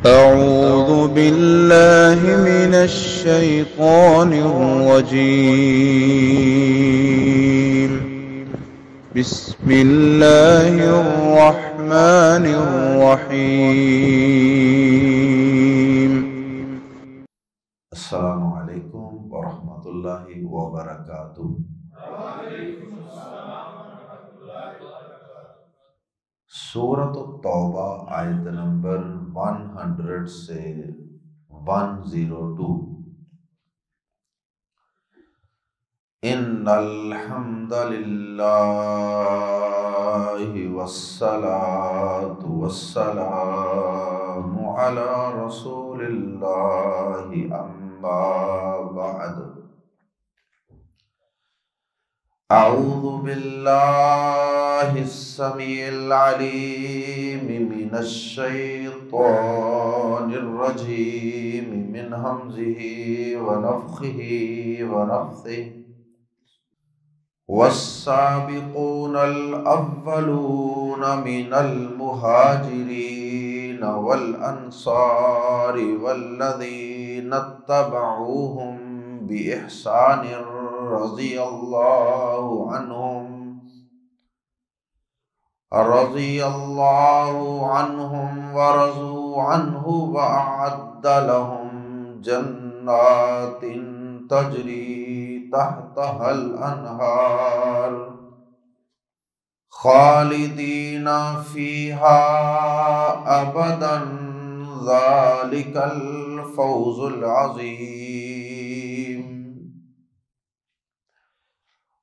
أعوذ بالله من الشيطان الرجيم. بسم الله الرحمن الرحيم. السلام علیکم ورحمۃ اللہ وبرکاتہ۔ سورۃ التوبہ آیت نمبر 100 سے 102۔ ان الحمد للہ والصلاة والسلام علی رسول اللہ اما بعد۔ اعوذ باللہ السمیع العلیم من الشیطان الرجیم من ہمزہ ونفخہ ونفثہ۔ والسابقون الأولون من المهاجرين والأنصار والذين اتبعوهم بإحسان رضي الله عنهم ورضوا عنه وأعد لهم جنات تجري تحتها الأنهار خالدين فيها أبدا ذلك الفوز العظيم۔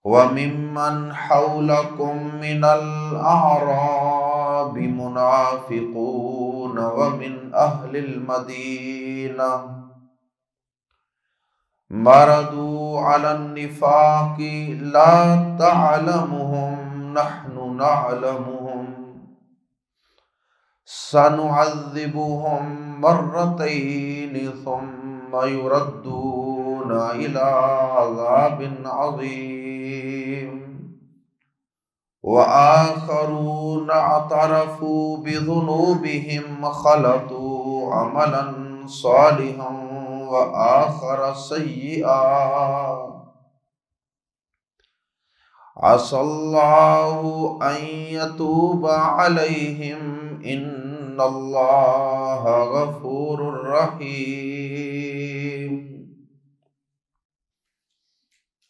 وممن حولكم من الأعراب منافقون ومن أهل المدينة مردوا على النفاق لا تعلمهم نحن نعلمهم سنعذبهم مرتين ثم يردون إلى عذاب عظيم وآخرون اعترفوا بذنوبهم خلطوا عملا صالحا وآخر سيئا عسى الله أن يتوب عليهم إن الله غفور رحيم۔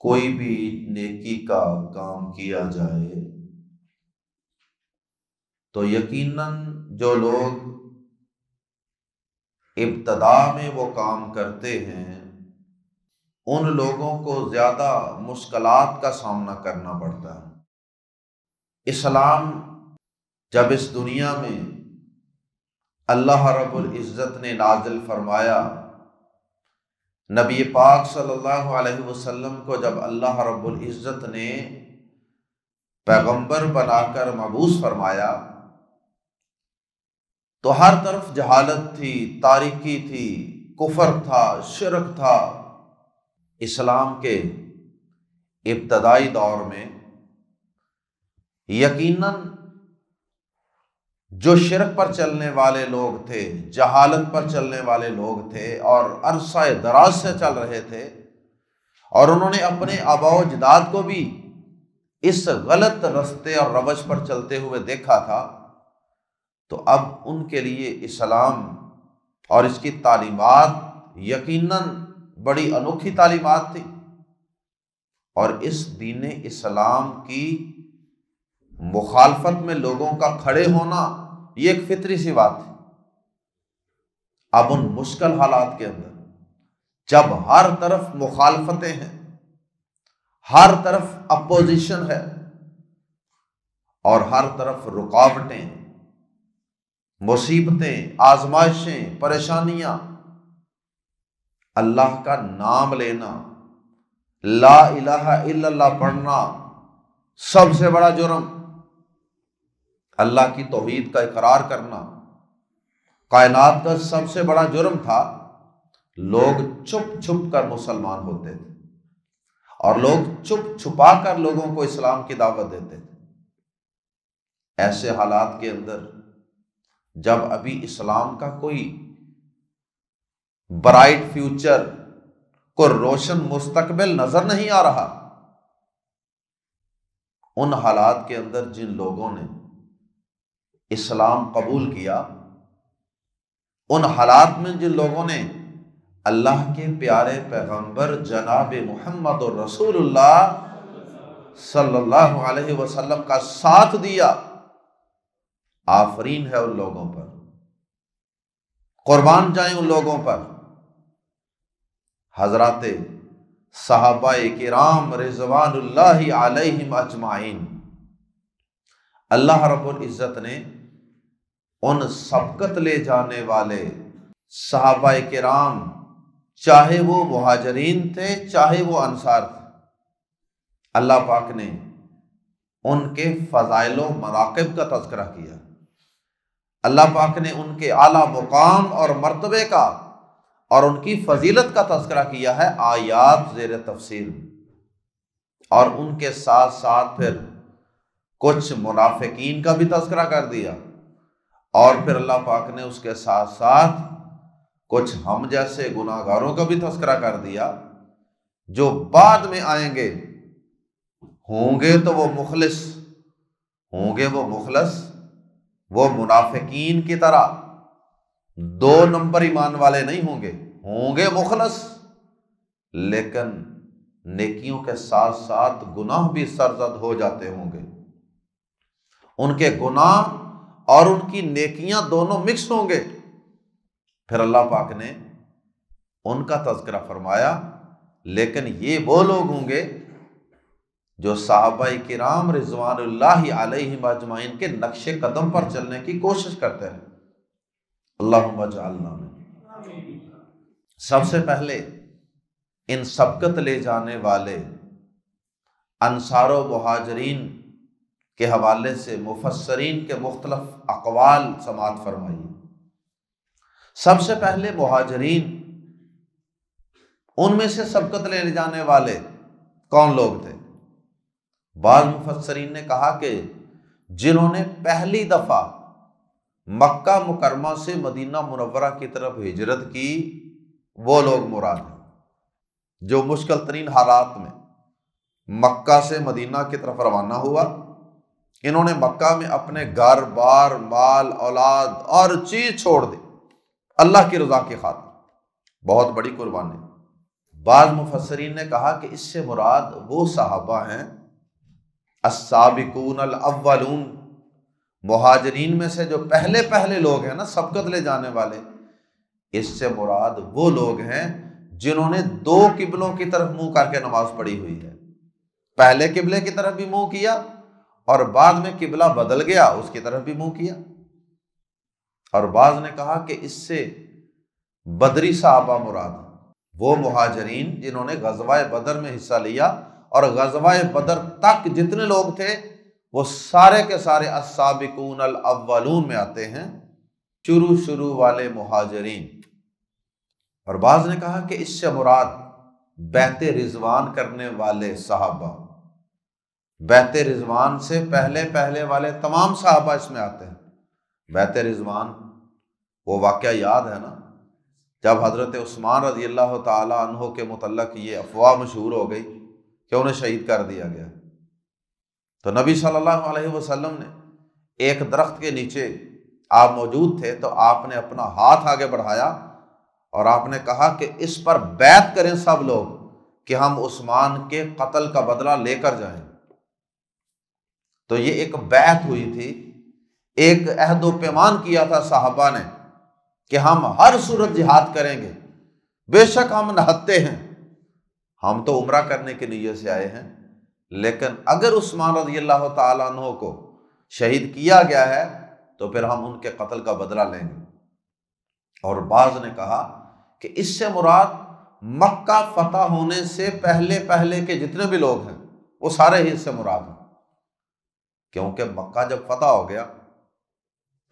کوئی بھی نیکی کا کام کیا جائے تو یقیناً جو لوگ ابتدا میں وہ کام کرتے ہیں ان لوگوں کو زیادہ مشکلات کا سامنا کرنا پڑتا ہے۔ اسلام جب اس دنیا میں اللہ رب العزت نے نازل فرمایا، نبی پاک صلی اللہ علیہ وسلم کو جب اللہ رب العزت نے پیغمبر بنا کر مبعوث فرمایا تو ہر طرف جہالت تھی، تاریکی تھی، کفر تھا، شرک تھا۔ اسلام کے ابتدائی دور میں یقیناً جو شرک پر چلنے والے لوگ تھے، جہالت پر چلنے والے لوگ تھے اور عرصہ دراز سے چل رہے تھے اور انہوں نے اپنے آباء و اجداد کو بھی اس غلط رستے اور روش پر چلتے ہوئے دیکھا تھا، تو اب ان کے لیے اسلام اور اس کی تعلیمات یقیناً بڑی انوکھی تعلیمات تھی، اور اس دین اسلام کی مخالفت میں لوگوں کا کھڑے ہونا یہ ایک فطری سی بات تھی۔ اب ان مشکل حالات کے اندر جب ہر طرف مخالفتیں ہیں، ہر طرف اپوزیشن ہے اور ہر طرف رکاوٹیں، مصیبتیں، آزمائشیں، پریشانیاں، اللہ کا نام لینا، لا الہ الا اللہ پڑھنا سب سے بڑا جرم، اللہ کی توحید کا اقرار کرنا کائنات کا سب سے بڑا جرم تھا۔ لوگ چھپ چھپ کر مسلمان ہوتے تھے اور لوگ چھپ چھپا کر لوگوں کو اسلام کی دعوت دیتے تھے۔ ایسے حالات کے اندر جب ابھی اسلام کا کوئی برائٹ فیوچر، کو روشن مستقبل نظر نہیں آ رہا، ان حالات کے اندر جن لوگوں نے اسلام قبول کیا، ان حالات میں جن لوگوں نے اللہ کے پیارے پیغمبر جناب محمد رسول اللہ صلی اللہ علیہ وسلم کا ساتھ دیا، آفرین ہے ان لوگوں پر، قربان جائیں ان لوگوں پر۔ حضرات صحابہ کرام رضوان اللہ علیہم اجمعین، اللہ رب العزت نے ان سبقت لے جانے والے صحابہ کرام، چاہے وہ مہاجرین تھے چاہے وہ انصار تھے، اللہ پاک نے ان کے فضائل و مناقب کا تذکرہ کیا، اللہ پاک نے ان کے اعلیٰ مقام اور مرتبے کا اور ان کی فضیلت کا تذکرہ کیا ہے آیات زیر تفسیر، اور ان کے ساتھ ساتھ پھر کچھ منافقین کا بھی تذکرہ کر دیا، اور پھر اللہ پاک نے اس کے ساتھ ساتھ کچھ ہم جیسے گناہگاروں کا بھی تذکرہ کر دیا جو بعد میں آئیں گے، ہوں گے تو وہ مخلص ہوں گے، وہ مخلص، وہ منافقین کی طرح 2 نمبر ایمان والے نہیں ہوں گے، ہوں گے مخلص، لیکن نیکیوں کے ساتھ ساتھ گناہ بھی سرزد ہو جاتے ہوں گے، ان کے گناہ اور ان کی نیکیاں دونوں مکس ہوں گے۔ پھر اللہ پاک نے ان کا تذکرہ فرمایا، لیکن یہ وہ لوگ ہوں گے جو صحابہ کرام رضوان اللہ علیہم اجمعین کے نقش قدم پر چلنے کی کوشش کرتے ہیں۔ اللہم اجعلنا من۔ سب سے پہلے ان سبقت لے جانے والے انصار و مہاجرین کے حوالے سے مفسرین کے مختلف اقوال سماعت فرمائیے۔ سب سے پہلے مہاجرین، ان میں سے سبقت لے جانے والے کون لوگ تھے؟ بعض مفسرین نے کہا کہ جنہوں نے پہلی دفعہ مکہ مکرمہ سے مدینہ منورہ کی طرف ہجرت کی، وہ لوگ مراد ہیں، جو مشکل ترین حالات میں مکہ سے مدینہ کی طرف روانہ ہوا۔ انہوں نے مکہ میں اپنے گھر بار، مال، اولاد اور چیز چھوڑ دی اللہ کی رضا کی خاطر، بہت بڑی قربانی۔ بعض مفسرین نے کہا کہ اس سے مراد وہ صحابہ ہیں السابقون الاولون، مہاجرین میں سے جو پہلے لوگ ہیں نا سبقت لے جانے والے، اس سے مراد وہ لوگ ہیں جنہوں نے 2 قبلوں کی طرف منہ کر کے نماز پڑھی ہوئی ہے، پہلے قبلے کی طرف بھی منہ کیا اور بعد میں قبلہ بدل گیا اس کی طرف بھی منہ کیا۔ اور بعض نے کہا کہ اس سے بدری صحابہ مراد، وہ مہاجرین جنہوں نے غزوہ بدر میں حصہ لیا، اور غزوہ بدر تک جتنے لوگ تھے وہ سارے کے سارے السابقون الاولون میں آتے ہیں، شروع والے مہاجرین۔ اور بعض نے کہا کہ اس سے مراد بیعت رضوان کرنے والے صحابہ، بیعت رضوان سے پہلے والے تمام صحابہ اس میں آتے ہیں۔ بیعت رضوان وہ واقعہ یاد ہے نا، جب حضرت عثمان رضی اللہ تعالی عنہ کے متعلق یہ افواہ مشہور ہو گئی کہ انہیں شہید کر دیا گیا، تو نبی صلی اللہ علیہ وسلم نے ایک درخت کے نیچے آپ موجود تھے، تو آپ نے اپنا ہاتھ آگے بڑھایا اور آپ نے کہا کہ اس پر بیعت کریں سب لوگ کہ ہم عثمان کے قتل کا بدلہ لے کر جائیں۔ تو یہ ایک بیعت ہوئی تھی، ایک عہد و پیمان کیا تھا صحابہ نے کہ ہم ہر صورت جہاد کریں گے، بے شک ہم نہتے ہیں، ہم تو عمرہ کرنے کی نیت سے آئے ہیں، لیکن اگر عثمان رضی اللہ تعالیٰ عنہ کو شہید کیا گیا ہے تو پھر ہم ان کے قتل کا بدلہ لیں گے۔ اور بعض نے کہا کہ اس سے مراد مکہ فتح ہونے سے پہلے کے جتنے بھی لوگ ہیں وہ سارے ہی اس سے مراد ہیں، کیونکہ مکہ جب فتح ہو گیا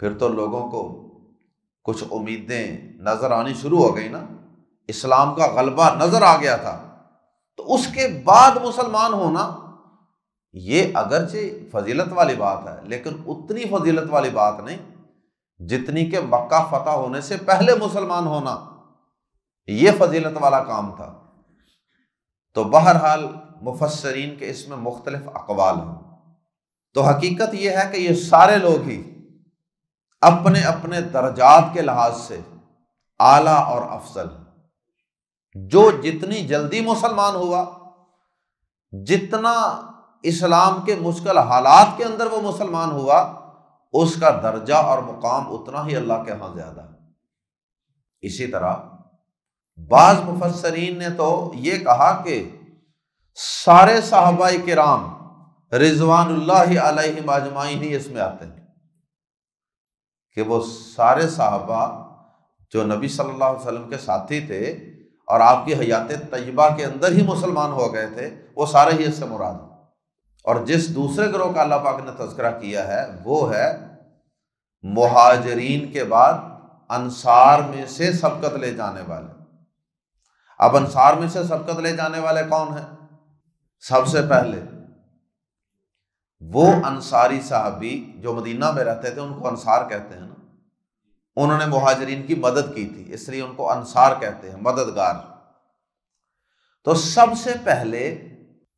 پھر تو لوگوں کو کچھ امیدیں نظر آنی شروع ہو گئی نا، اسلام کا غلبہ نظر آ گیا تھا، تو اس کے بعد مسلمان ہونا یہ اگرچہ فضیلت والی بات ہے، لیکن اتنی فضیلت والی بات نہیں جتنی کہ مکہ فتح ہونے سے پہلے مسلمان ہونا۔ یہ فضیلت والا کام تھا۔ تو بہرحال مفسرین کے اس میں مختلف اقوال ہیں، تو حقیقت یہ ہے کہ یہ سارے لوگ ہی اپنے اپنے درجات کے لحاظ سے اعلیٰ اور افضل ہیں۔ جو جتنی جلدی مسلمان ہوا، جتنا اسلام کے مشکل حالات کے اندر وہ مسلمان ہوا، اس کا درجہ اور مقام اتنا ہی اللہ کے ہاں زیادہ ہے۔ اسی طرح بعض مفسرین نے تو یہ کہا کہ سارے صحابہ کرام رضوان اللہ علیہم اجمعین ہی اس میں آتے ہیں، کہ وہ سارے صحابہ جو نبی صلی اللہ علیہ وسلم کے ساتھی تھے اور آپ کی حیات طیبہ کے اندر ہی مسلمان ہو گئے تھے، وہ سارے ہی اس سے مراد ہیں۔ اور جس دوسرے گروہ کا اللہ پاک نے تذکرہ کیا ہے وہ ہے مہاجرین کے بعد انصار میں سے سبقت لے جانے والے۔ اب انصار میں سے سبقت لے جانے والے کون ہیں؟ سب سے پہلے وہ انصاری صحابی جو مدینہ میں رہتے تھے، ان کو انصار کہتے ہیں نا، انہوں نے مہاجرین کی مدد کی تھی، اس لیے ان کو انصار کہتے ہیں، مددگار۔ تو سب سے پہلے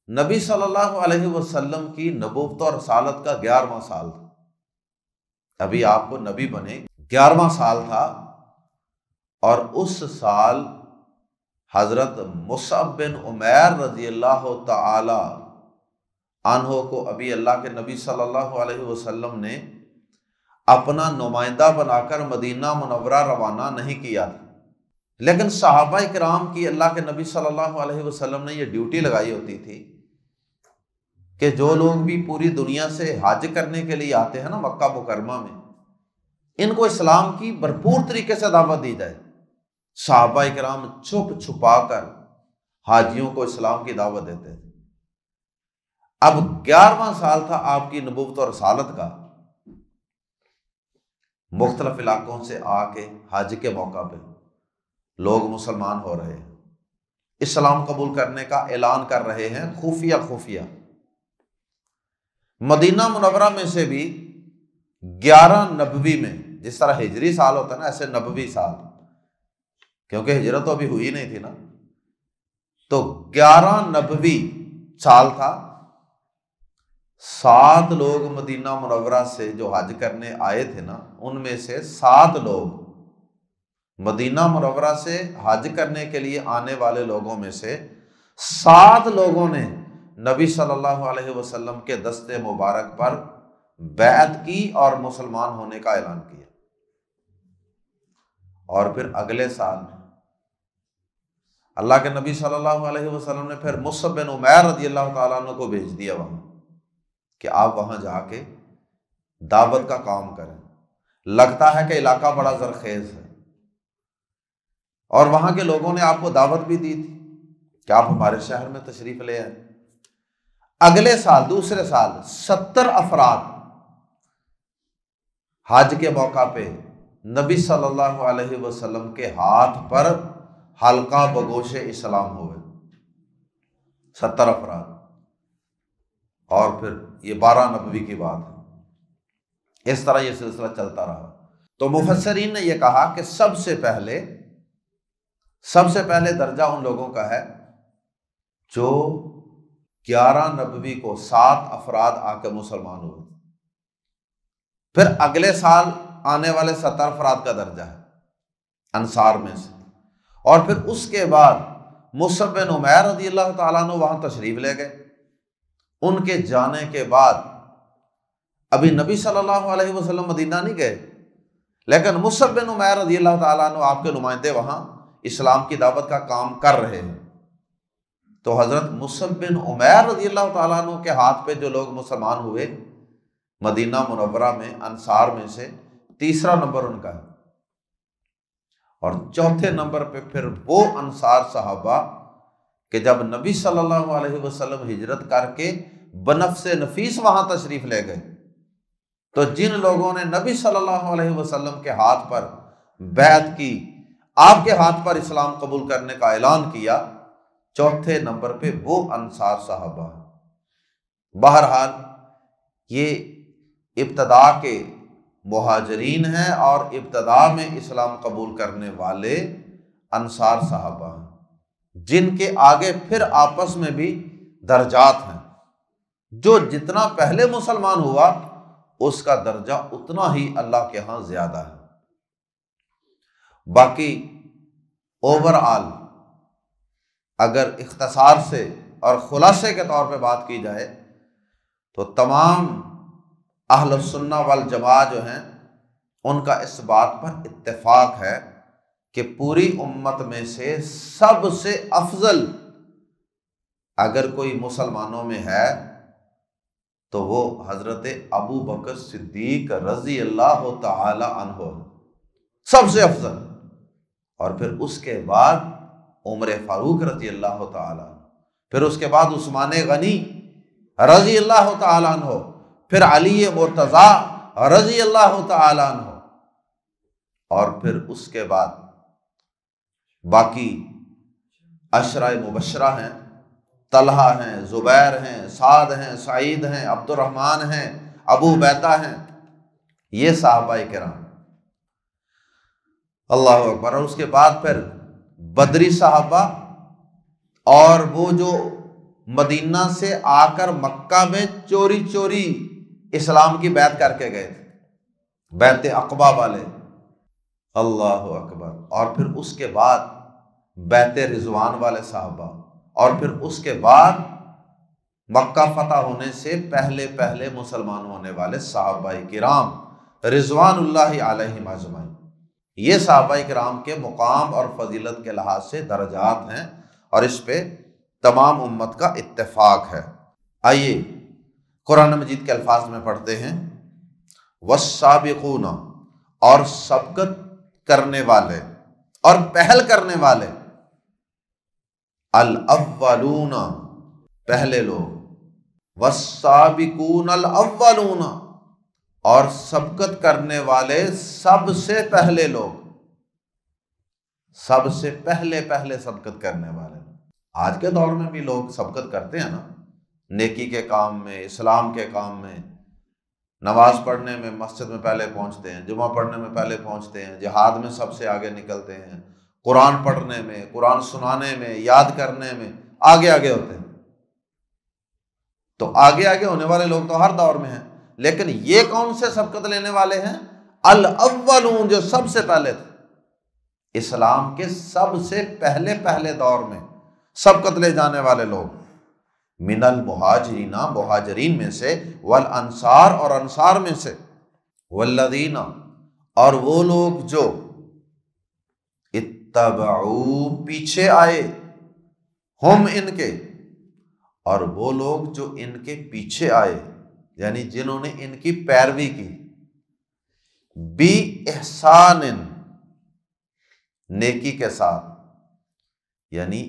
نبی صلی اللہ علیہ وسلم کی نبوت اور رسالت کا 11واں سال تھا، ابھی آپ کو نبی بنے 11واں سال تھا، اور اس سال حضرت مصعب بن عمیر رضی اللہ تعالی عنہ کو ابھی اللہ کے نبی صلی اللہ علیہ وسلم نے اپنا نمائندہ بنا کر مدینہ منورہ روانہ نہیں کیا تھا، لیکن صحابہ کرام کی اللہ کے نبی صلی اللہ علیہ وسلم نے یہ ڈیوٹی لگائی ہوتی تھی کہ جو لوگ بھی پوری دنیا سے حج کرنے کے لیے آتے ہیں نا مکہ مکرمہ میں، ان کو اسلام کی بھرپور طریقے سے دعوت دی جائے۔ صحابہ کرام چھپ چھپا کر حاجیوں کو اسلام کی دعوت دیتے تھے۔ اب 11واں سال تھا آپ کی نبوت اور رسالت کا، مختلف علاقوں سے آ کے حج کے موقع پہ لوگ مسلمان ہو رہے ہیں، اسلام قبول کرنے کا اعلان کر رہے ہیں خفیہ خفیہ۔ مدینہ منورہ میں سے بھی 11 نبوی میں، جس طرح ہجری سال ہوتا ہے نا، ایسے نبوی سال، کیونکہ ہجرت تو ابھی ہوئی نہیں تھی نا، تو 11 نبوی سال تھا۔ 7 لوگ مدینہ منورہ سے جو حج کرنے آئے تھے نا، ان میں سے 7 لوگ مدینہ منورہ سے حج کرنے کے لیے آنے والے لوگوں میں سے 7 لوگوں نے نبی صلی اللہ علیہ وسلم کے دستے مبارک پر بیعت کی اور مسلمان ہونے کا اعلان کیا۔ اور پھر اگلے سال اللہ کے نبی صلی اللہ علیہ وسلم نے پھر مصعب بن عمیر رضی اللہ تعالیٰ عنہ کو بھیج دیا وہاں، کہ آپ وہاں جا کے دعوت کا کام کریں۔ لگتا ہے کہ علاقہ بڑا زرخیز ہے، اور وہاں کے لوگوں نے آپ کو دعوت بھی دی تھی کہ آپ ہمارے شہر میں تشریف لے آئیں۔ اگلے سال دوسرے سال 70 افراد حج کے موقع پہ نبی صلی اللہ علیہ وسلم کے ہاتھ پر حلقہ بگوش اسلام ہوئے، 70 افراد۔ اور پھر یہ 12 نبوی کی بات ہے، اس طرح یہ سلسلہ چلتا رہا۔ تو مفسرین نے یہ کہا کہ سب سے پہلے درجہ ان لوگوں کا ہے جو 11 نبوی کو 7 افراد آ کے مسلمان ہوئے، پھر اگلے سال آنے والے 70 افراد کا درجہ ہے انصار میں سے، اور پھر اس کے بعد مصعب بن عمیر رضی اللہ تعالیٰ عنہ وہاں تشریف لے گئے۔ ان کے جانے کے بعد ابھی نبی صلی اللہ علیہ وسلم مدینہ نہیں گئے، لیکن مصعب بن عمیر رضی اللہ تعالیٰ عنہ آپ کے نمائندے وہاں اسلام کی دعوت کا کام کر رہے ہیں۔ تو حضرت مصعب بن عمیر رضی اللہ تعالیٰ عنہ کے ہاتھ پہ جو لوگ مسلمان ہوئے مدینہ منورہ میں انصار میں سے، تیسرا نمبر ان کا ہے۔ اور چوتھے نمبر پہ پھر وہ انصار صحابہ کہ جب نبی صلی اللہ علیہ وسلم ہجرت کر کے بنفس نفیس وہاں تشریف لے گئے، تو جن لوگوں نے نبی صلی اللہ علیہ وسلم کے ہاتھ پر بیعت کی، آپ کے ہاتھ پر اسلام قبول کرنے کا اعلان کیا، چوتھے نمبر پہ وہ انصار صحابہ۔ بہرحال یہ ابتدا کے مہاجرین ہیں، اور ابتدا میں اسلام قبول کرنے والے انصار صحابہ ہیں، جن کے آگے پھر آپس میں بھی درجات ہیں۔ جو جتنا پہلے مسلمان ہوا اس کا درجہ اتنا ہی اللہ کے ہاں زیادہ ہے۔ باقی اوور آل اگر اختصار سے اور خلاصے کے طور پہ بات کی جائے تو تمام اہل السنہ والجماعہ جو ہیں ان کا اس بات پر اتفاق ہے کہ پوری امت میں سے سب سے افضل اگر کوئی مسلمانوں میں ہے تو وہ حضرت ابو بکر صدیق رضی اللہ تعالی عنہ، سب سے افضل، اور پھر اس کے بعد عمر فاروق رضی اللہ تعالی عنہ، پھر اس کے بعد عثمان غنی رضی اللہ تعالی عنہ، پھر علی مرتضیٰ رضی اللہ تعالی عنہ، اور پھر اس کے بعد باقی عشرہ مبشرہ ہیں، طلحہ ہیں، زبیر ہیں، سعد ہیں، سعید ہیں، عبد الرحمن ہیں، ابو عبیدہ ہیں، یہ صحابہ کرام، اللہ اکبر۔ اور اس کے بعد پھر بدری صحابہ، اور وہ جو مدینہ سے آ کر مکہ میں چوری چوری اسلام کی بیعت کر کے گئے تھے، بیعت عقبہ والے، اللہ اکبر۔ اور پھر اس کے بعد بیعت رضوان والے صحابہ، اور پھر اس کے بعد مکہ فتح ہونے سے پہلے پہلے مسلمان ہونے والے صحابہ کرام رضوان اللہ علیہم اجمعین۔ یہ صحابہ کرام کے مقام اور فضیلت کے لحاظ سے درجات ہیں، اور اس پہ تمام امت کا اتفاق ہے۔ آئیے قرآن مجید کے الفاظ میں پڑھتے ہیں، والسابقون، اور سبقت کرنے والے اور پہل کرنے والے، الاولون، پہلے لوگ، والسابقون الاولون، اور سبقت کرنے والے سب سے پہلے لوگ، سب سے پہلے سبقت کرنے والے۔ آج کے دور میں بھی لوگ سبقت کرتے ہیں نا، نیکی کے کام میں، اسلام کے کام میں، نماز پڑھنے میں مسجد میں پہلے پہنچتے ہیں، جمعہ پڑھنے میں پہلے پہنچتے ہیں، جہاد میں سب سے آگے نکلتے ہیں، قرآن پڑھنے میں، قرآن سنانے میں، یاد کرنے میں آگے ہوتے ہیں۔ تو آگے ہونے والے لوگ تو ہر دور میں ہیں، لیکن یہ کون سے سبقت لینے والے ہیں؟ الاولون، جو سب سے پہلے تھے، اسلام کے سب سے پہلے دور میں سبقت لے جانے والے لوگ، من المہاجرین، مہاجرین میں سے، والانصار، اور انصار میں سے، والذین، اور وہ لوگ جو اتبعوا، پیچھے آئے، ہم ان کے، اور وہ لوگ جو ان کے پیچھے آئے، یعنی جنہوں نے ان کی پیروی کی، بی احسان، نیکی کے ساتھ، یعنی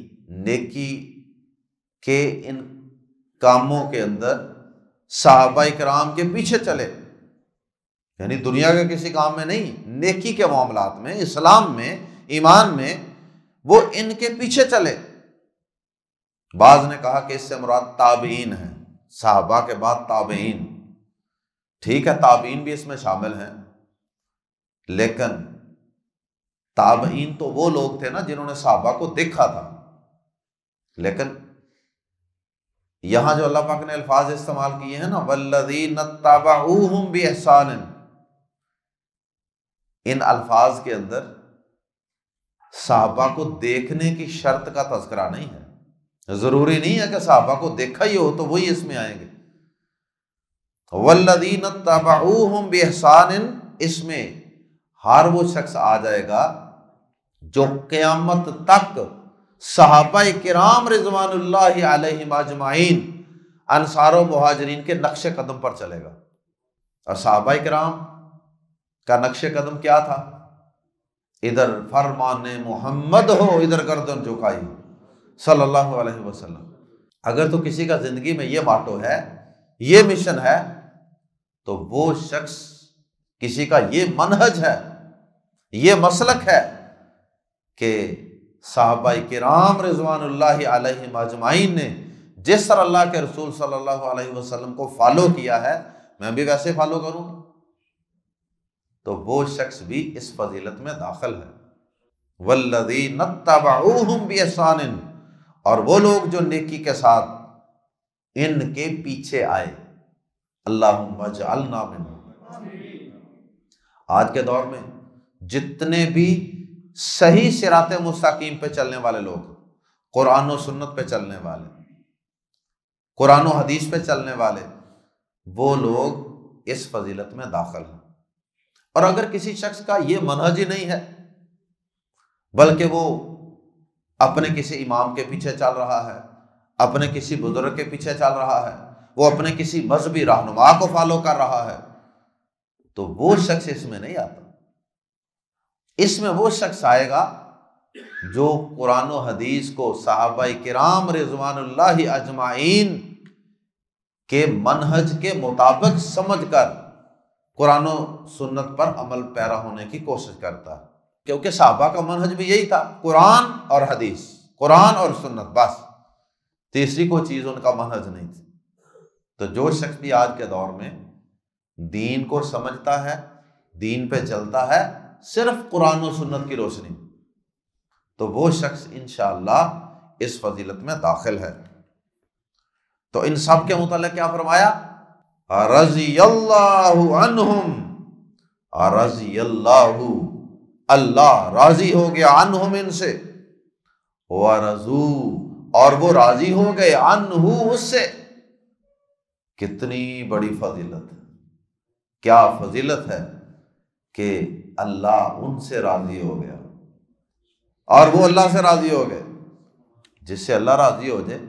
نیکی کے ان کاموں کے اندر صحابہ کرام کے پیچھے چلے، یعنی دنیا کے کسی کام میں نہیں، نیکی کے معاملات میں، اسلام میں، ایمان میں، وہ ان کے پیچھے چلے۔ بعض نے کہا کہ اس سے مراد تابعین ہیں، صحابہ کے بعد تابعین، ٹھیک ہے، تابعین بھی اس میں شامل ہیں، لیکن تابعین تو وہ لوگ تھے نا جنہوں نے صحابہ کو دیکھا تھا، لیکن یہاں جو اللہ پاک نے الفاظ استعمال کیے ہیں نا، والذین اتبعوہم باحسان، ان الفاظ کے اندر صحابہ کو دیکھنے کی شرط کا تذکرہ نہیں ہے، ضروری نہیں ہے کہ صحابہ کو دیکھا ہی ہو تو وہی اس میں آئیں گے۔ والذین اتبعوہم باحسان، اس میں ہر وہ شخص آ جائے گا جو قیامت تک صحابہ کرام رضوان اللہ علیہم اجمعین، انصار و مہاجرین کے نقش قدم پر چلے گا۔ اور صحابہ کرام کا نقش قدم کیا تھا؟ ادھر فرمان محمد ہو، ادھر گردن جھکائی، صلی اللہ علیہ وسلم۔ اگر تو کسی کا زندگی میں یہ ماٹو ہے، یہ مشن ہے، تو وہ شخص، کسی کا یہ منہج ہے، یہ مسلک ہے کہ صحابہ کرام رضوان اللہ علیہم اجمعین نے جس طرح اللہ کے رسول صلی اللہ علیہ وسلم کو فالو کیا ہے، میں بھی ویسے فالو کروں، تو وہ شخص بھی اس فضیلت میں داخل ہے۔ والذین اتبعوہم بإحسان، اور وہ لوگ جو نیکی کے ساتھ ان کے پیچھے آئے۔ اللہم اجعلنا منہم۔ آج کے دور میں جتنے بھی صحیح صراط مستقیم پہ چلنے والے لوگ، قرآن و سنت پہ چلنے والے، قرآن و حدیث پہ چلنے والے، وہ لوگ اس فضیلت میں داخل ہیں۔ اور اگر کسی شخص کا یہ منہج ہی نہیں ہے، بلکہ وہ اپنے کسی امام کے پیچھے چل رہا ہے، اپنے کسی بزرگ کے پیچھے چل رہا ہے، وہ اپنے کسی مذہبی رہنما کو فالو کر رہا ہے، تو وہ شخص اس میں نہیں آتا۔ اس میں وہ شخص آئے گا جو قرآن و حدیث کو صحابہ کرام رضوان اللہ اجمعین کے منہج کے مطابق سمجھ کر قرآن و سنت پر عمل پیرا ہونے کی کوشش کرتا ہے، کیونکہ صحابہ کا منہج بھی یہی تھا، قرآن اور حدیث، قرآن اور سنت، بس تیسری کوئی چیز ان کا منہج نہیں تھی۔ تو جو شخص بھی آج کے دور میں دین کو سمجھتا ہے، دین پہ چلتا ہے صرف قرآن و سنت کی روشنی، تو وہ شخص انشاءاللہ اس فضیلت میں داخل ہے۔ تو ان سب کے متعلق کیا فرمایا؟ رضی اللہ عنہم، رضی اللہ، اللہ راضی ہو گیا، عنہم ان سے، ورضوا، اور وہ راضی ہو گئے، عنہ اس سے۔ کتنی بڑی فضیلت ہے، کیا فضیلت ہے کہ اللہ ان سے راضی ہو گیا اور وہ اللہ سے راضی ہو گئے۔ جس سے اللہ راضی ہو جائے،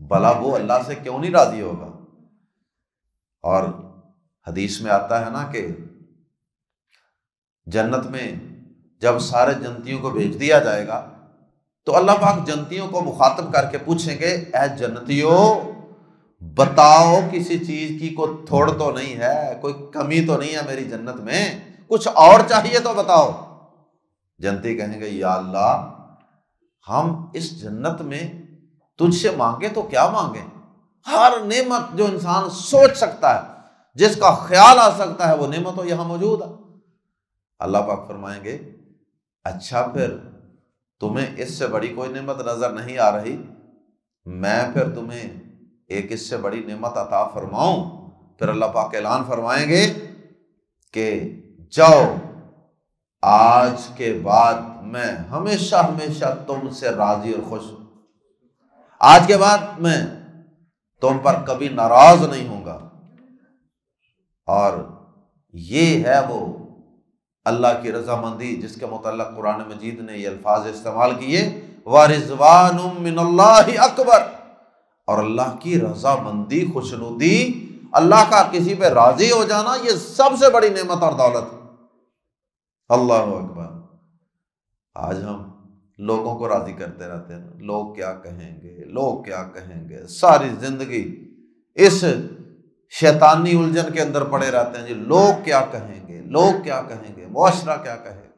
بھلا وہ اللہ سے کیوں نہیں راضی ہوگا؟ اور حدیث میں آتا ہے نا کہ جنت میں جب سارے جنتیوں کو بھیج دیا جائے گا تو اللہ پاک جنتیوں کو مخاطب کر کے پوچھیں گے، اے جنتیوں بتاؤ کسی چیز کی کوئی تھوڑ تو نہیں ہے، کوئی کمی تو نہیں ہے میری جنت میں، کچھ اور چاہیے تو بتاؤ۔ جنتی کہیں گے، یا اللہ ہم اس جنت میں تجھ سے مانگے تو کیا مانگیں؟ ہر نعمت جو انسان سوچ سکتا ہے، جس کا خیال آ سکتا ہے، وہ نعمت تو یہاں موجود ہے۔ اللہ پاک فرمائیں گے، اچھا پھر تمہیں اس سے بڑی کوئی نعمت نظر نہیں آ رہی، میں پھر تمہیں ایک اس سے بڑی نعمت عطا فرماؤں؟ پھر اللہ پاک اعلان فرمائیں گے کہ جاؤ، آج کے بعد میں ہمیشہ ہمیشہ تم سے راضی اور خوش ہوں، آج کے بعد میں تم پر کبھی ناراض نہیں ہوں گا۔ اور یہ ہے وہ اللہ کی رضامندی جس کے متعلق قرآن مجید نے یہ الفاظ استعمال کیے، وَرِضْوَانٌ مِّنَ اللَّهِ اکبر، اور اللہ کی رضامندی، خوشنودی، اللہ کا کسی پہ راضی ہو جانا، یہ سب سے بڑی نعمت اور دولت ہے۔ اللہ اکبر۔ آج ہم لوگوں کو راضی کرتے رہتے ہیں، لوگ کیا کہیں گے، لوگ کیا کہیں گے، ساری زندگی اس شیطانی الجھن کے اندر پڑے رہتے ہیں، جی لوگ کیا کہیں گے، لوگ کیا کہیں گے، معاشرہ کیا کہے گا۔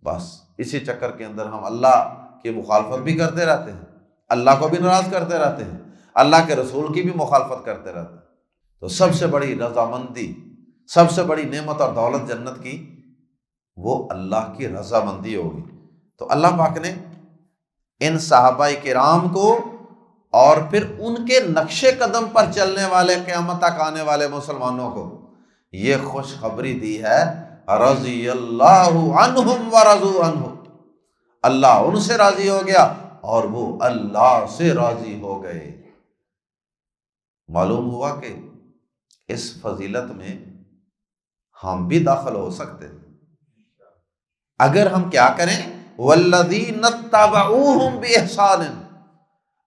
بس اسی چکر کے اندر ہم اللہ کی مخالفت بھی کرتے رہتے ہیں، اللہ کو بھی ناراض کرتے رہتے ہیں، اللہ کے رسول کی بھی مخالفت کرتے رہتے ہیں۔ تو سب سے بڑی رضامندی، سب سے بڑی نعمت اور دولت جنت کی، وہ اللہ کی رضامندی ہوگی۔ تو اللہ پاک نے ان صحابہ کرام کو اور پھر ان کے نقش قدم پر چلنے والے قیامت تک آنے والے مسلمانوں کو یہ خوشخبری دی ہے، رضی اللہ عنہم ورضوا عنہ، اللہ ان سے راضی ہو گیا اور وہ اللہ سے راضی ہو گئے۔ معلوم ہوا کہ اس فضیلت میں ہم بھی داخل ہو سکتے ہیں اگر ہم کیا کریں، والذین اتبعوہم بإحسان،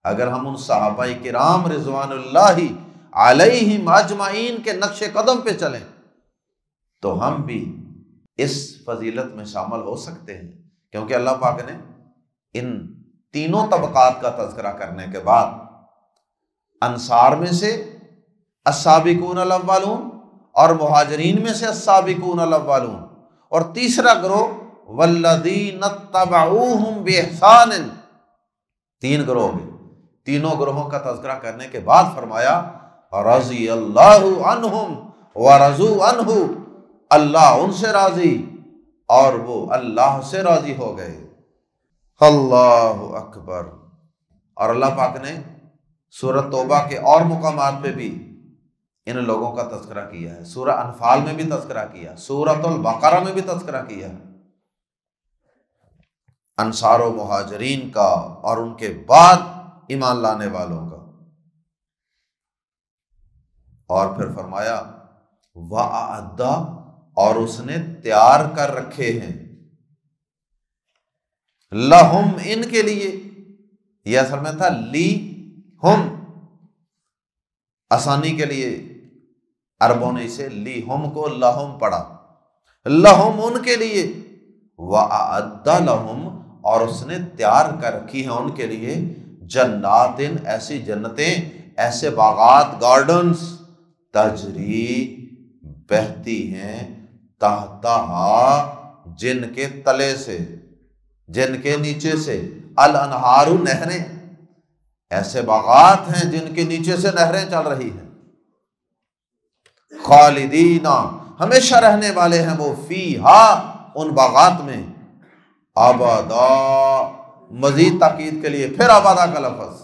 اگر ہم ان صحابہ کرام رضوان اللہ علیہم اجمعین کے نقش قدم پہ چلیں تو ہم بھی اس فضیلت میں شامل ہو سکتے ہیں، کیونکہ اللہ پاک نے ان تینوں طبقات کا تذکرہ کرنے کے بعد انصار میں سے السابقون الاولون اور مہاجرین میں سے السابقون الاولون، اور تیسرا گروہ والذین اتبعوہم بإحسان، تین گروہ ہیں۔ تینوں گروہوں کا تذکرہ کرنے کے بعد فرمایا رضی اللہ عنہم ورضوا عنہ، اللہ ان سے راضی اور وہ اللہ سے راضی ہو گئے۔ اللہ اکبر۔ اور اللہ پاک نے سورۃ توبہ کے اور مقامات پہ بھی ان لوگوں کا تذکرہ کیا ہے، سورہ انفال میں بھی تذکرہ کیا، سورۃ البقرہ میں بھی تذکرہ کیا ہے انصار و مہاجرین کا اور ان کے بعد ایمان لانے والوں کا۔ اور پھر فرمایا وَأَعَدَّ، اور اس نے تیار کر رکھے ہیں، لہم، ان کے لیے، یہ اصل میں تھا لی ہم، آسانی کے لیے عربوں نے اسے لی ہم کو لہم پڑھا، لہم، ان کے لیے، وَأَعَدَّ لَهُمْ، اور اس نے تیار کر رکھی ہیں ان کے لیے، جنات، ایسی جنتیں، ایسے باغات، گارڈنز، تجری، بہتی ہیں، تحتہا، جن کے تلے سے، جن کے نیچے سے، الانہار، نہریں، ایسے باغات ہیں جن کے نیچے سے نہریں چل رہی ہیں، خالدین، ہمیشہ رہنے والے ہیں وہ، فیہا، ان باغات میں، ابدا، مزید تاکید کے لیے پھر ابدا کا لفظ۔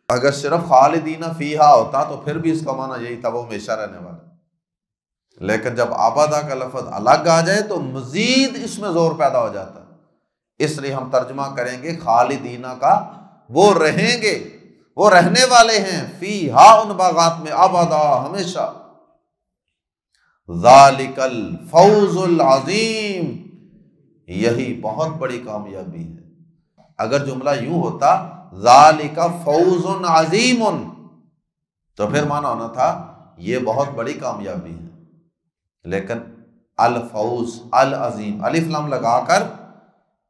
اگر صرف خالدین فیہا ہوتا تو پھر بھی اس کا معنی یہی تھا، وہ ہمیشہ رہنے والا، لیکن جب ابدا کا لفظ الگ آ جائے تو مزید اس میں زور پیدا ہو جاتا ہے، اس لیے ہم ترجمہ کریں گے خالدین کا، وہ رہیں گے، وہ رہنے والے ہیں، فیہا، ان باغات میں، ابدا، ہمیشہ۔ ذالک الفوز العظیم، یہی بہت بڑی کامیابی ہے۔ اگر جملہ یوں ہوتا ذالک فوز عظیم، تو پھر معنی ہونا تھا یہ بہت بڑی کامیابی ہے، لیکن الفوز العظیم، الف لام لگا کر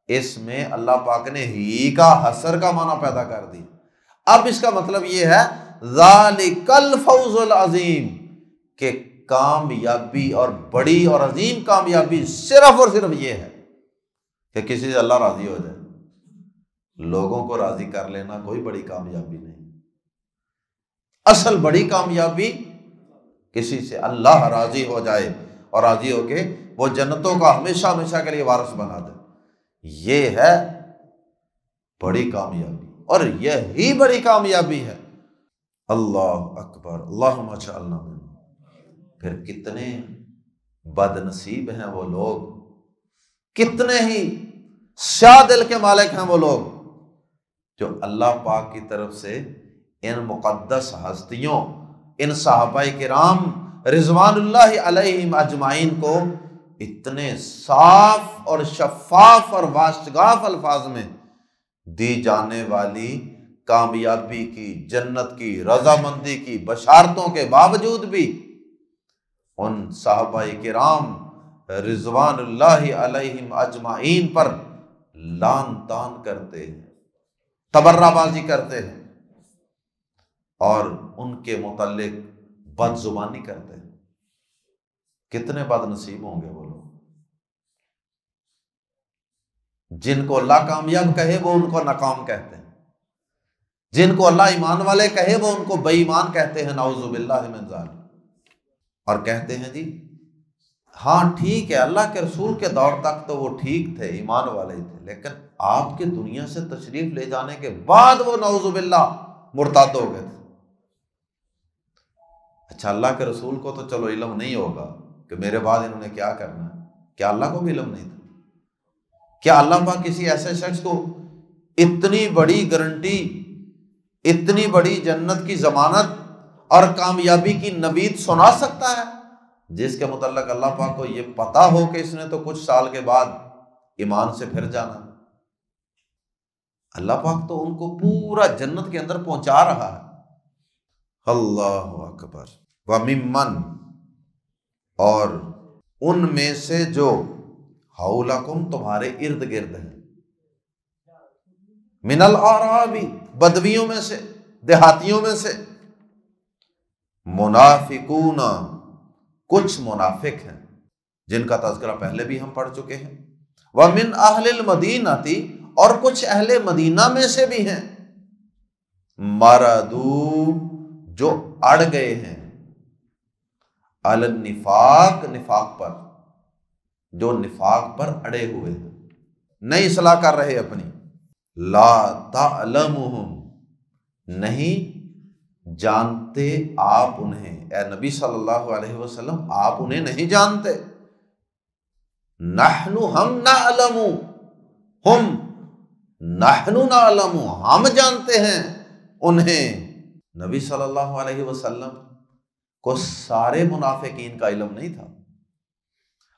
اس میں اللہ پاک نے ہی کا حسر کا معنی پیدا کر دی۔ اب اس کا مطلب یہ ہے ذالک الفوز العظیم، کہ کامیابی اور بڑی اور عظیم کامیابی صرف اور صرف یہ ہے کہ کسی سے اللہ راضی ہو جائے۔ لوگوں کو راضی کر لینا کوئی بڑی کامیابی نہیں، اصل بڑی کامیابی کسی سے اللہ راضی ہو جائے اور راضی ہو کے وہ جنتوں کا ہمیشہ ہمیشہ کے لیے وارث بنا دے، یہ ہے بڑی کامیابی، اور یہی بڑی کامیابی ہے۔ اللہ اکبر، اللہم اجعلنا منہم۔ پھر کتنے بد نصیب ہیں وہ لوگ، کتنے ہی سیاہ دل کے مالک ہیں وہ لوگ جو اللہ پاک کی طرف سے ان مقدس ہستیوں، ان صحابہ کرام رضوان اللہ علیہم اجمعین کو اتنے صاف اور شفاف اور واشگاف الفاظ میں دی جانے والی کامیابی کی، جنت کی، رضامندی کی بشارتوں کے باوجود بھی ان صحابہ کرام رضوان اللہ علیہم اجمعین پر لعن طعن کرتے ہیں، تبرہ بازی کرتے ہیں، اور ان کے متعلق بد زبانی کرتے ہیں۔ کتنے بد نصیب ہوں گے وہ لوگ جن کو اللہ کامیاب کہے وہ ان کو ناکام کہتے ہیں، جن کو اللہ ایمان والے کہے وہ ان کو بے ایمان کہتے ہیں، نعوذ باللہ من ذالک، اور کہتے ہیں جی ہاں ٹھیک ہے اللہ کے رسول کے دور تک تو وہ ٹھیک تھے، ایمان والے تھے، لیکن آپ کے دنیا سے تشریف لے جانے کے بعد وہ نعوذ باللہ مرتد ہو گئے تھے۔ اچھا، اللہ کے رسول کو تو چلو علم نہیں ہوگا کہ میرے بعد انہوں نے کیا کرنا ہے، کیا اللہ کو بھی علم نہیں تھا؟ کیا اللہ پاک کسی ایسے شخص کو اتنی بڑی گارنٹی، اتنی بڑی جنت کی ضمانت اور کامیابی کی نوید سنا سکتا ہے جس کے متعلق اللہ پاک کو یہ پتا ہو کہ اس نے تو کچھ سال کے بعد ایمان سے پھر جانا؟ اللہ پاک تو ان کو پورا جنت کے اندر پہنچا رہا ہے۔ اللہ اکبر۔ وَمِمَّن، اور ان میں سے جو حولکم، تمہارے ارد گرد ہیں، من الاعراب، بدویوں میں سے، دیہاتیوں میں سے، منافقون، کچھ منافق ہیں جن کا تذکرہ پہلے بھی ہم پڑھ چکے ہیں، وَمِنْ أَهْلِ الْمَدِينَةِ، اور کچھ اہل مدینہ میں سے بھی ہیں، مردو، جو اڑ گئے ہیں، علی النفاق، نفاق پر، جو نفاق پر اڑے ہوئے ہیں، نہیں اصلاح کر رہے اپنی۔ لا تعلمہم، نہیں جانتے آپ انہیں، اے نبی صلی اللہ علیہ وسلم آپ انہیں نہیں جانتے۔ نحن ہم نعلم، ہم نحن نعلم، ہم جانتے ہیں انہیں۔ نبی صلی اللہ علیہ وسلم کو سارے منافقین کا علم نہیں تھا۔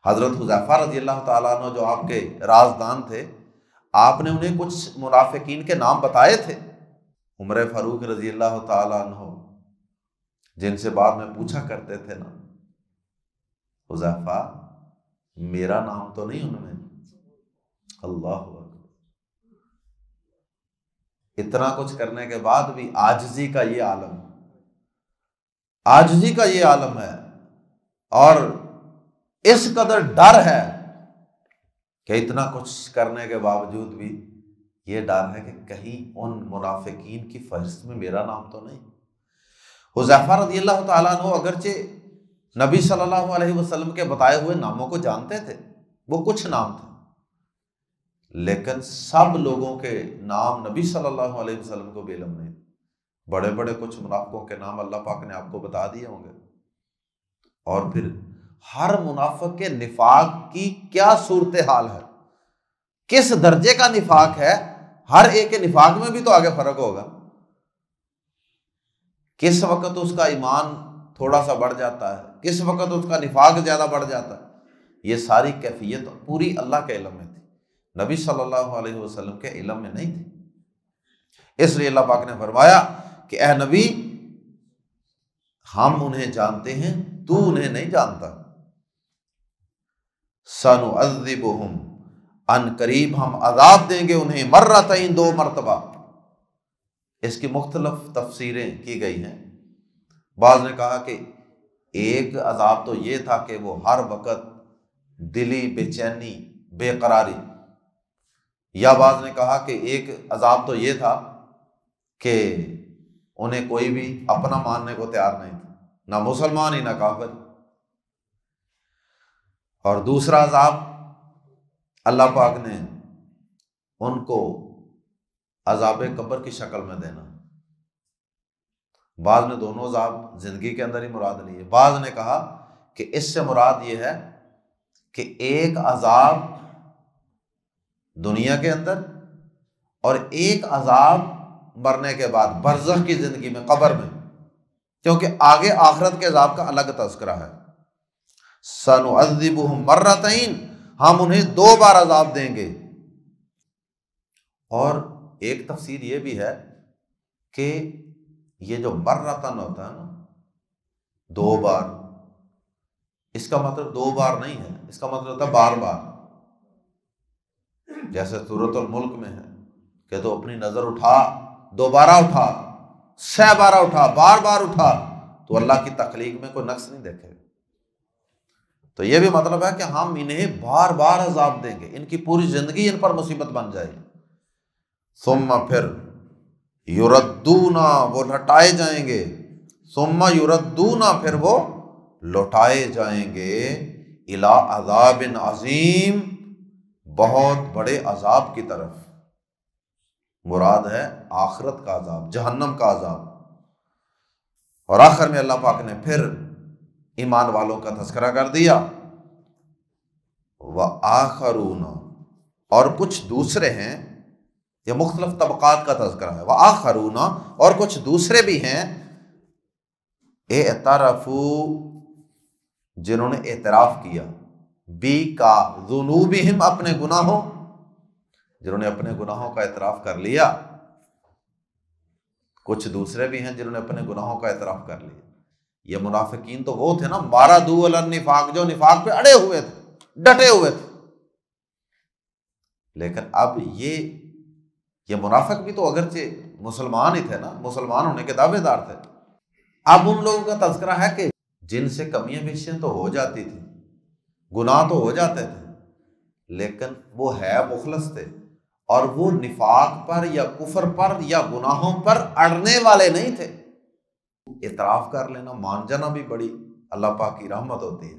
حضرت حذیفہ رضی اللہ تعالیٰ عنہ جو آپ کے رازدان تھے، آپ نے انہیں کچھ منافقین کے نام بتائے تھے۔ عمر فاروق رضی اللہ تعالیٰ عنہ جن سے بعد میں پوچھا کرتے تھے نا، حذیفہ میرا نام تو نہیں ان میں؟ اللہ اکبر، اتنا کچھ کرنے کے بعد بھی عاجزی کا یہ عالم، عاجزی کا یہ عالم ہے، اور اس قدر ڈر ہے کہ اتنا کچھ کرنے کے باوجود بھی یہ ڈر ہے کہ کہیں ان منافقین کی فہرست میں میرا نام تو نہیں۔ حذیفہ رضی اللہ تعالیٰ عنہ اگرچہ نبی صلی اللہ علیہ وسلم کے بتائے ہوئے ناموں کو جانتے تھے، وہ کچھ نام تھے، لیکن سب لوگوں کے نام نبی صلی اللہ علیہ وسلم کو بھی علم نہیں۔ بڑے بڑے کچھ منافقوں کے نام اللہ پاک نے آپ کو بتا دیے ہوں گے، اور پھر ہر منافق کے نفاق کی کیا صورتحال ہے، کس درجے کا نفاق ہے، ہر ایک کے نفاق میں بھی تو آگے فرق ہوگا۔ کس وقت اس کا ایمان تھوڑا سا بڑھ جاتا ہے، کس وقت اس کا نفاق زیادہ بڑھ جاتا ہے، یہ ساری کیفیت پوری اللہ کے علم میں تھی، نبی صلی اللہ علیہ وسلم کے علم میں نہیں تھی۔ اس لیے اللہ پاک نے فرمایا کہ اے نبی ہم انہیں جانتے ہیں، تو انہیں نہیں جانتا۔ سنعذبہم، ان قریب ہم عذاب دیں گے انہیں، مرتین، 2 مرتبہ۔ اس کی مختلف تفسیریں کی گئی ہیں۔ بعض نے کہا کہ ایک عذاب تو یہ تھا کہ وہ ہر وقت دلی بے چینی، بے قراری، یا بعض نے کہا کہ ایک عذاب تو یہ تھا کہ انہیں کوئی بھی اپنا ماننے کو تیار نہیں تھا، نہ مسلمان ہی نہ کافر۔ اور دوسرا عذاب اللہ پاک نے ان کو عذاب قبر کی شکل میں دینا۔ بعض نے دونوں عذاب زندگی کے اندر ہی مراد لیے، بعض نے کہا کہ اس سے مراد یہ ہے کہ ایک عذاب دنیا کے اندر اور ایک عذاب مرنے کے بعد برزخ کی زندگی میں، قبر میں، کیونکہ آگے آخرت کے عذاب کا الگ تذکرہ ہے۔ سنعذبہم مرتین، ہم انہیں 2 بار عذاب دیں گے۔ اور ایک تفسیر یہ بھی ہے کہ یہ جو مرتن ہوتا ہے نا، 2 بار، اس کا مطلب 2 بار نہیں ہے، اس کا مطلب ہوتا ہے بار بار۔ جیسے سورۃ الملک میں ہے کہ تو اپنی نظر اٹھا، دوبارہ اٹھا، 6 بارہ اٹھا، بار بار اٹھا، تو اللہ کی تخلیق میں کوئی نقص نہیں دیکھے۔ تو یہ بھی مطلب ہے کہ ہم انہیں بار بار عذاب دیں گے، ان کی پوری زندگی ان پر مصیبت بن جائے گی۔ ثم پھر یردونا، وہ لٹائے جائیں گے، ثم یردونا، پھر وہ لوٹائے جائیں گے، الی عذاب عظیم، بہت بڑے عذاب کی طرف۔ مراد ہے آخرت کا عذاب، جہنم کا عذاب۔ اور آخر میں اللہ پاک نے پھر ایمان والوں کا تذکرہ کر دیا، وآخرون، اور کچھ دوسرے ہیں، یہ مختلف طبقات کا تذکرہ ہے، وآخرون، اور کچھ دوسرے بھی ہیں، اعترفوا، جنہوں نے اعتراف کیا، بی کا ذنوبہم، اپنے گناہوں، جنہوں نے اپنے گناہوں کا اعتراف کر لیا۔ کچھ دوسرے بھی ہیں جنہوں نے اپنے گناہوں کا اعتراف کر لیا۔ یہ منافقین تو وہ تھے نا، مارادو علی النفاق، جو نفاق پہ اڑے ہوئے تھے، ڈٹے ہوئے تھے۔ لیکن اب یہ منافق بھی تو اگرچہ مسلمان ہی تھے نا، مسلمان ہونے کے دعوے دار تھے۔ اب ان لوگوں کا تذکرہ ہے کہ جن سے کمیاں بیشیاں تو ہو جاتی تھی، گناہ تو ہو جاتے تھے، لیکن وہ ہے مخلص تھے، اور وہ نفاق پر یا کفر پر یا گناہوں پر اڑنے والے نہیں تھے۔ اعتراف کر لینا، مان جانا بھی بڑی اللہ پاک کی رحمت ہوتی ہے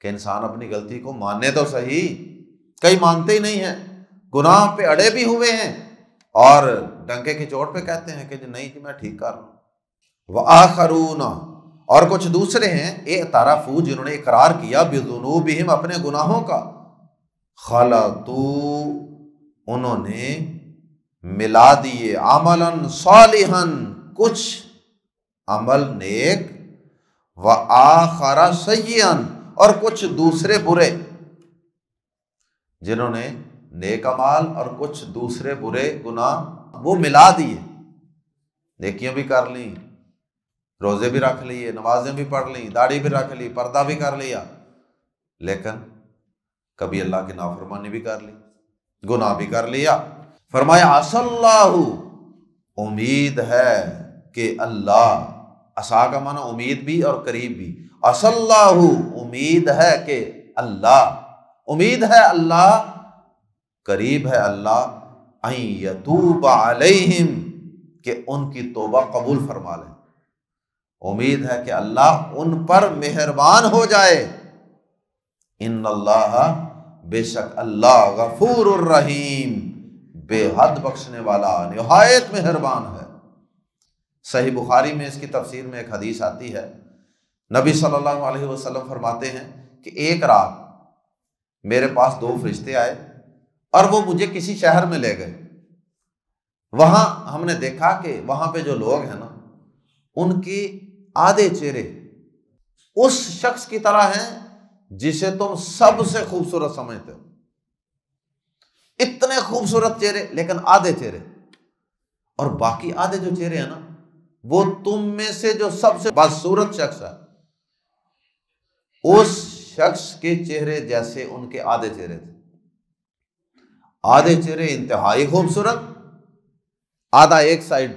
کہ انسان اپنی غلطی کو مانے تو صحیح، کئی مانتے ہی نہیں ہیں، گناہ پہ اڑے بھی ہوئے ہیں اور ڈنکے کی چوٹ پہ کہتے ہیں کہ نہیں جی میں ٹھیک کر رہا ہوں۔ وآخرون، اور کچھ دوسرے ہیں اعترفوا، جنہوں نے اقرار کیا بذنوبہم، اپنے گناہوں کا، خلطوا، انہوں نے ملا دیے، عملا صالحا، کچھ عمل نیک، وآخر سیئا، اور کچھ دوسرے برے، جنہوں نے نیک اعمال اور کچھ دوسرے برے گناہ وہ ملا دیے، نیکیاں بھی کر لیں، روزے بھی رکھ لیے، نمازیں بھی پڑھ لیں، داڑھی بھی رکھ لی، پردہ بھی کر لیا، لیکن کبھی اللہ کی نافرمانی بھی کر لی، گناہ بھی کر لیا۔ فرمایا عسى اللہ، امید ہے کہ اللہ، عسیٰ کا معنی امید بھی اور قریب بھی، عسى اللہ، امید ہے کہ اللہ، امید ہے اللہ، قریب ہے اللہ، ان یتوب علیہم، کہ ان کی توبہ قبول فرما لے، امید ہے کہ اللہ ان پر مہربان ہو جائے، ان اللہ، بے شک اللہ، غفور الرحیم، بے حد بخشنے والا، نہایت مہربان ہے۔ صحیح بخاری میں اس کی تفسیر میں ایک حدیث آتی ہے، نبی صلی اللہ علیہ وسلم فرماتے ہیں کہ ایک رات میرے پاس 2 فرشتے آئے اور وہ مجھے کسی شہر میں لے گئے، وہاں ہم نے دیکھا کہ وہاں پہ جو لوگ ہیں نا، ان کے آدھے چہرے اس شخص کی طرح ہیں جسے تم سب سے خوبصورت سمجھتے ہو، اتنے خوبصورت چہرے لیکن آدھے چہرے، اور باقی آدھے جو چہرے ہیں نا وہ تم میں سے جو سب سے بدصورت شخص ہے اس شخص کے چہرے جیسے ان کے آدھے چہرے تھے، آدھے چہرے انتہائی خوبصورت، آدھا ایک سائڈ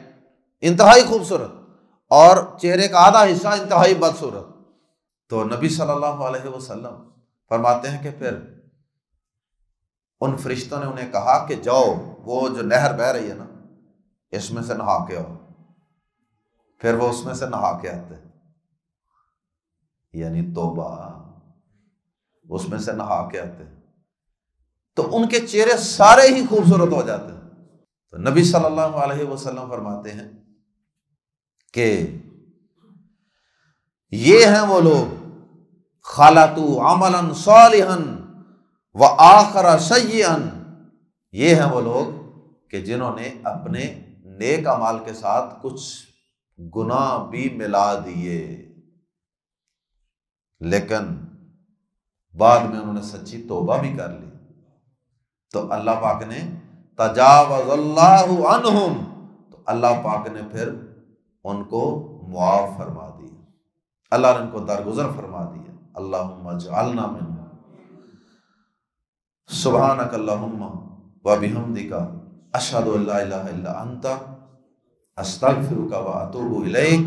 انتہائی خوبصورت، اور چہرے کا آدھا حصہ انتہائی بدصورت۔ تو نبی صلی اللہ علیہ وسلم فرماتے ہیں کہ پھر ان فرشتوں نے انہیں کہا کہ جاؤ وہ جو نہر بہہ رہی ہے نا اس میں سے نہا کے آؤ، پھر وہ اس میں سے نہا کے آتے ہیں، یعنی توبہ، اس میں سے نہا کے آتے ہیں تو ان کے چہرے سارے ہی خوبصورت ہو جاتے ہیں۔ تو نبی صلی اللہ علیہ وسلم فرماتے ہیں کہ یہ ہیں وہ لوگ خلطوا عملا صالحا وآخر سیئا، یہ ہیں وہ لوگ کہ جنہوں نے اپنے نیک اعمال کے ساتھ کچھ گناہ بھی ملا دیے، لیکن بعد میں انہوں نے سچی توبہ بھی کر لی، تو اللہ پاک نے تجاوز اللہ عنہم، تو اللہ پاک نے پھر ان کو معاف فرما دیا، اللہ نے ان کو درگزر فرما دیا۔ اللہم اجعلنا منہم۔ سبحانک اللہم وبحمدک، اشہد ان لا الہ الا انت، استغفرک واتوب الیک۔